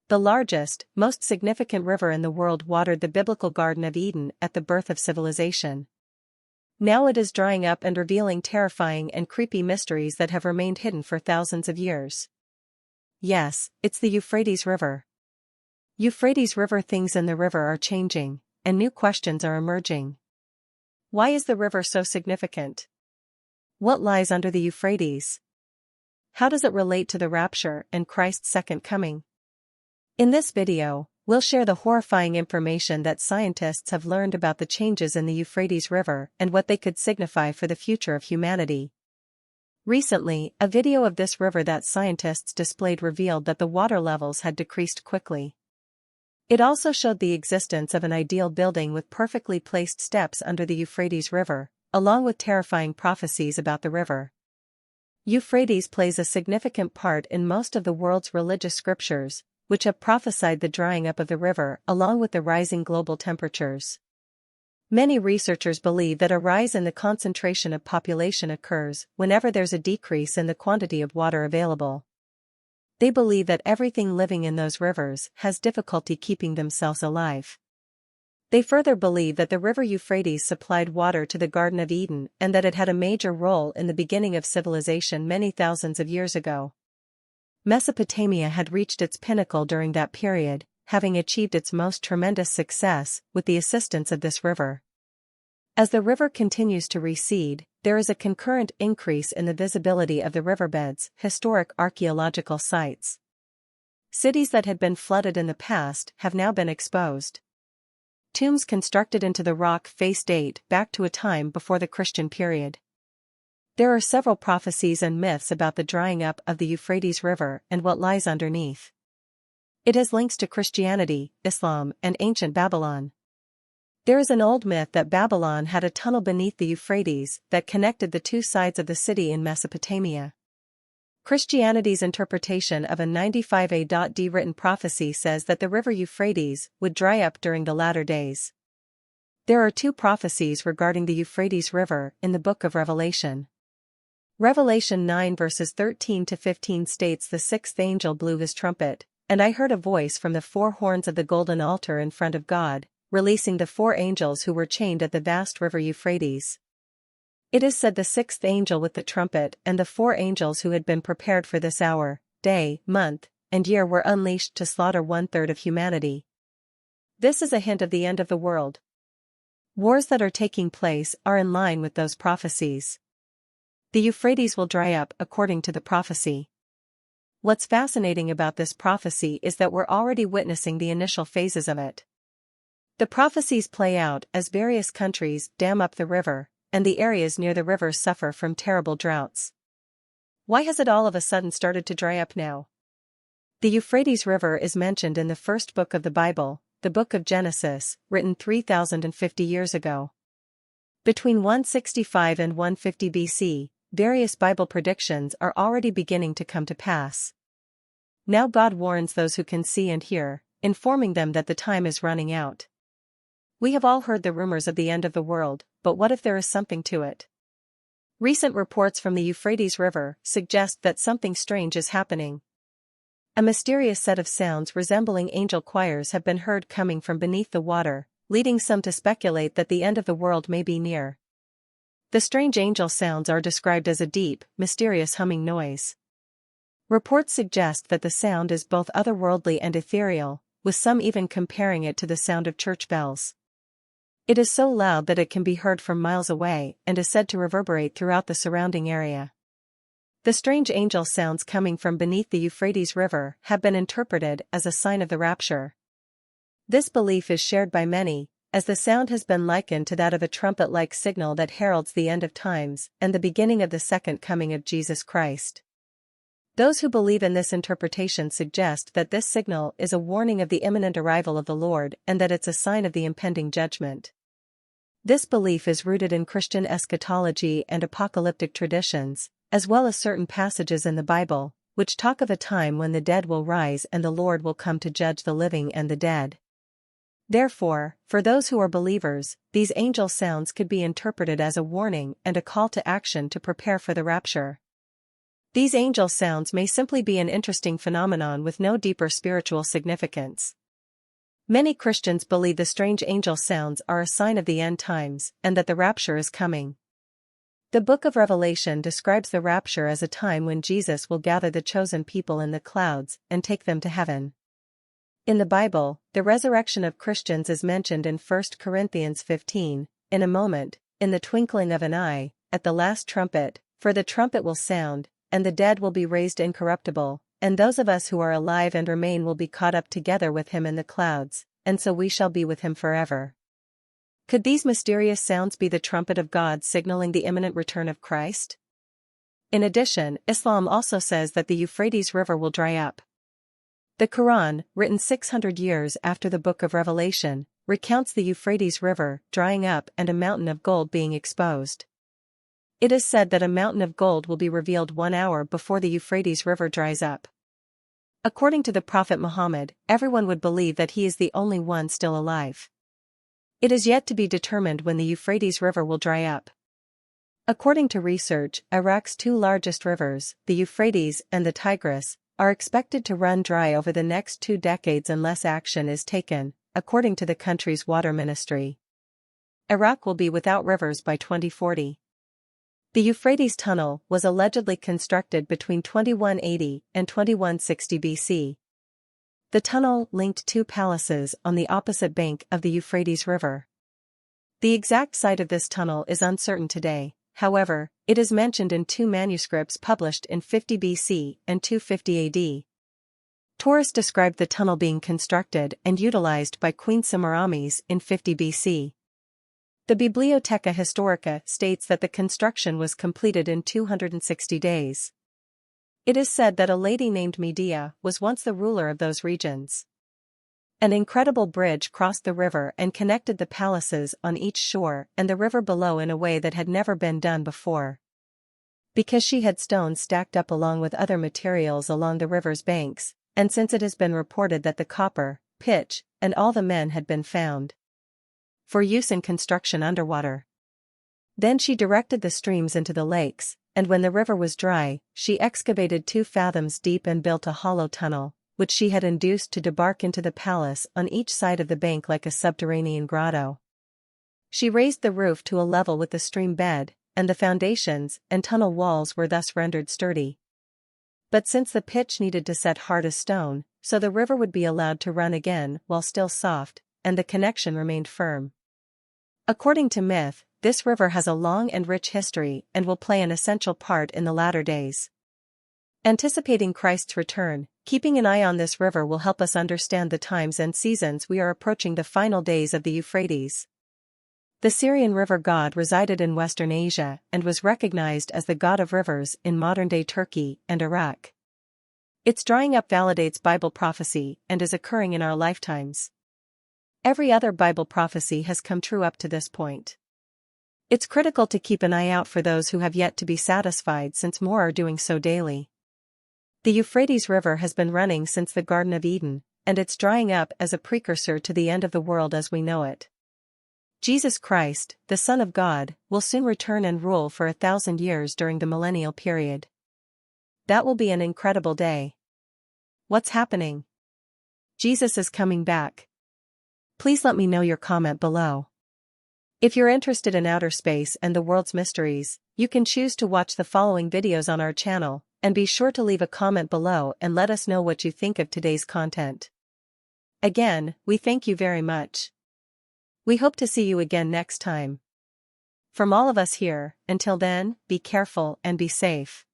The largest, most significant river in the world watered the biblical Garden of Eden at the birth of civilization. Now it is drying up and revealing terrifying and creepy mysteries that have remained hidden for thousands of years. Yes, it's the Euphrates River. Euphrates River. Things in the river are changing, and new questions are emerging. Why is the river so significant? What lies under the Euphrates? How does it relate to the rapture and Christ's second coming? In this video, we'll share the horrifying information that scientists have learned about the changes in the Euphrates River and what they could signify for the future of humanity. Recently, a video of this river that scientists displayed revealed that the water levels had decreased quickly. It also showed the existence of an ideal building with perfectly placed steps under the Euphrates River, along with terrifying prophecies about the river. Euphrates plays a significant part in most of the world's religious scriptures, which have prophesied the drying up of the river along with the rising global temperatures. Many researchers believe that a rise in the concentration of population occurs whenever there's a decrease in the quantity of water available. They believe that everything living in those rivers has difficulty keeping themselves alive. They further believe that the river Euphrates supplied water to the Garden of Eden and that it had a major role in the beginning of civilization many thousands of years ago. Mesopotamia had reached its pinnacle during that period, having achieved its most tremendous success with the assistance of this river. As the river continues to recede, there is a concurrent increase in the visibility of the riverbed's historic archaeological sites. Cities that had been flooded in the past have now been exposed. Tombs constructed into the rock face date back to a time before the Christian period. There are several prophecies and myths about the drying up of the Euphrates River and what lies underneath. It has links to Christianity, Islam, and ancient Babylon. There is an old myth that Babylon had a tunnel beneath the Euphrates that connected the two sides of the city in Mesopotamia. Christianity's interpretation of a 95 AD written prophecy says that the river Euphrates would dry up during the latter days. There are two prophecies regarding the Euphrates River in the book of Revelation. Revelation 9 verses 13 to 15 states, "The sixth angel blew his trumpet, and I heard a voice from the four horns of the golden altar in front of God, releasing the four angels who were chained at the vast river Euphrates. It is said the sixth angel with the trumpet and the four angels who had been prepared for this hour, day, month, and year were unleashed to slaughter 1/3 of humanity." This is a hint of the end of the world. Wars that are taking place are in line with those prophecies. The Euphrates will dry up according to the prophecy. What's fascinating about this prophecy is that we're already witnessing the initial phases of it. The prophecies play out as various countries dam up the river, and the areas near the river suffer from terrible droughts. Why has it all of a sudden started to dry up now? The Euphrates River is mentioned in the first book of the Bible, the book of Genesis, written 3,050 years ago. Between 165 and 150 BC, various Bible predictions are already beginning to come to pass. Now God warns those who can see and hear, informing them that the time is running out. We have all heard the rumors of the end of the world, but what if there is something to it? Recent reports from the Euphrates River suggest that something strange is happening. A mysterious set of sounds resembling angel choirs have been heard coming from beneath the water, leading some to speculate that the end of the world may be near. The strange angel sounds are described as a deep, mysterious humming noise. Reports suggest that the sound is both otherworldly and ethereal, with some even comparing it to the sound of church bells. It is so loud that it can be heard from miles away and is said to reverberate throughout the surrounding area. The strange angel sounds coming from beneath the Euphrates River have been interpreted as a sign of the rapture. This belief is shared by many, as the sound has been likened to that of a trumpet-like signal that heralds the end of times and the beginning of the second coming of Jesus Christ. Those who believe in this interpretation suggest that this signal is a warning of the imminent arrival of the Lord and that it's a sign of the impending judgment. This belief is rooted in Christian eschatology and apocalyptic traditions, as well as certain passages in the Bible, which talk of a time when the dead will rise and the Lord will come to judge the living and the dead. Therefore, for those who are believers, these angel sounds could be interpreted as a warning and a call to action to prepare for the rapture. These angel sounds may simply be an interesting phenomenon with no deeper spiritual significance. Many Christians believe the strange angel sounds are a sign of the end times and that the rapture is coming. The book of Revelation describes the rapture as a time when Jesus will gather the chosen people in the clouds and take them to heaven. In the Bible, the resurrection of Christians is mentioned in 1 Corinthians 15, in a moment, in the twinkling of an eye, at the last trumpet, for the trumpet will sound, and the dead will be raised incorruptible, and those of us who are alive and remain will be caught up together with him in the clouds, and so we shall be with him forever. Could these mysterious sounds be the trumpet of God signaling the imminent return of Christ? In addition, Islam also says that the Euphrates River will dry up. The Quran, written 600 years after the book of Revelation, recounts the Euphrates River drying up and a mountain of gold being exposed. It is said that a mountain of gold will be revealed 1 hour before the Euphrates River dries up. According to the Prophet Muhammad, everyone would believe that he is the only one still alive. It is yet to be determined when the Euphrates River will dry up. According to research, Iraq's two largest rivers, the Euphrates and the Tigris, are expected to run dry over the next 2 decades unless action is taken, according to the country's water ministry. Iraq will be without rivers by 2040. The Euphrates Tunnel was allegedly constructed between 2180 and 2160 BC. The tunnel linked 2 palaces on the opposite bank of the Euphrates River. The exact site of this tunnel is uncertain today, however, it is mentioned in 2 manuscripts published in 50 BC and 250 AD. Tourists described the tunnel being constructed and utilized by Queen Semiramis in 50 BC. The Bibliotheca Historica states that the construction was completed in 260 days. It is said that a lady named Medea was once the ruler of those regions. An incredible bridge crossed the river and connected the palaces on each shore and the river below in a way that had never been done before. Because she had stones stacked up along with other materials along the river's banks, and since it has been reported that the copper, pitch, and all the men had been found for use in construction underwater. Then she directed the streams into the lakes, and when the river was dry, she excavated 2 fathoms deep and built a hollow tunnel, which she had induced to debark into the palace on each side of the bank like a subterranean grotto. She raised the roof to a level with the stream bed, and the foundations and tunnel walls were thus rendered sturdy. But since the pitch needed to set hard as stone, so the river would be allowed to run again while still soft, and the connection remained firm. According to myth, this river has a long and rich history and will play an essential part in the latter days. Anticipating Christ's return, keeping an eye on this river will help us understand the times and seasons we are approaching the final days of the Euphrates. The Syrian river god resided in Western Asia and was recognized as the god of rivers in modern-day Turkey and Iraq. Its drying up validates Bible prophecy and is occurring in our lifetimes. Every other Bible prophecy has come true up to this point. It's critical to keep an eye out for those who have yet to be satisfied since more are doing so daily. The Euphrates River has been running since the Garden of Eden, and it's drying up as a precursor to the end of the world as we know it. Jesus Christ, the Son of God, will soon return and rule for 1,000 years during the millennial period. That will be an incredible day. What's happening? Jesus is coming back. Please let me know your comment below. If you're interested in outer space and the world's mysteries, you can choose to watch the following videos on our channel, and be sure to leave a comment below and let us know what you think of today's content. Again, we thank you very much. We hope to see you again next time. From all of us here, until then, be careful and be safe.